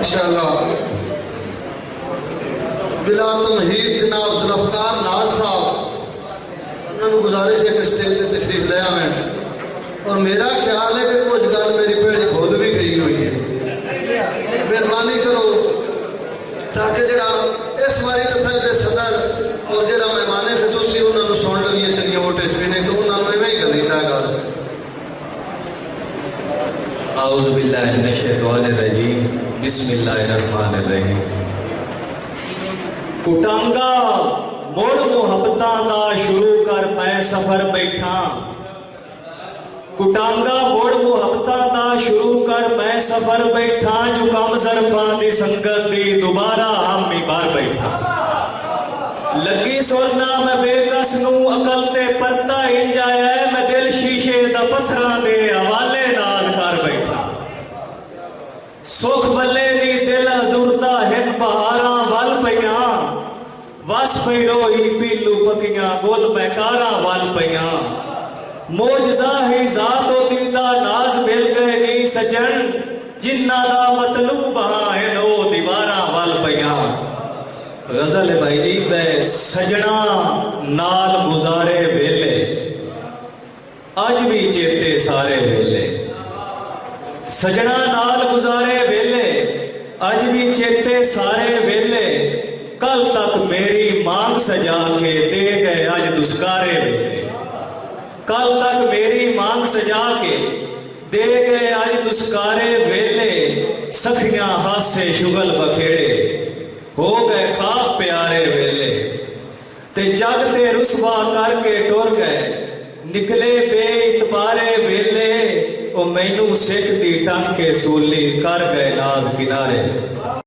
माशाअल्लाह। बिला तमहीद जनाब जुल्फकार नाज साहब उन्होंने गुजारिश है कि स्टेज से तशरीफ ले आवें और मेरा ख्याल है कि कुछ गल मेरी भेड़ी खुद भी गई हुई है। मेहरबानी करो ताकि जरा इस बारी तो साहब सदर और जरा मेहमान खसूसी उन्होंने सुन लवीए चलिए वोटे भी नहीं तो उन्होंने इवें ही गलीता गल। आऊज़ु बिल्लाहि मिनश शैतानिर रजीम बिस्मिल्लाहिर रहमानिर रहीम। कुटांगा मोड़ मुहब्बतां दा शुरू कर मैं सफर बैठा। कुटांगा मोड़ मुहब्बतां दा शुरू कर मैं सफर बैठा। जो कम ज़रफ़ां दी संगत दी दोबारा हम बार बैठा। लगी सोचना मैं बेकस नूं अकल ते पत्ता इंज आया है। मैं दिल शीशे दा पत्थरां दे हवाले नाल कर बैठा। सुख बल्ले दी दिल हजूरदा हिन बहारां वल पईयां। वस फिरोई पीलू पकियां गुल मैकारा वल पईयां। मोजज़ा ही ज़ातो दीदा नाज मिल गए नी सजन। जिन्ना दा मतलूब हां हिन ओ दीवारां वल पईयां। गजल भाई जी मैं सजना नाल गुजारे वेले अज भी चेते सारे वेले। सजना नाल गुजारे वेले अज भी चेते सारे वेले। कल तक मेरी मांग सजा के दे गए अज दुस्कारे वेले। कल तक मेरी मांग सजा के दे गए अज दुस्कारे वेले। सखियां हासे शुगल बखेड़े हो गए खाब प्यारे वेले। ते जग ते रुसवा करके टुर गए निकले बेइतबारे वेले। ओ मैनू सिख दी टंग के सूली कर गए नाज किनारे।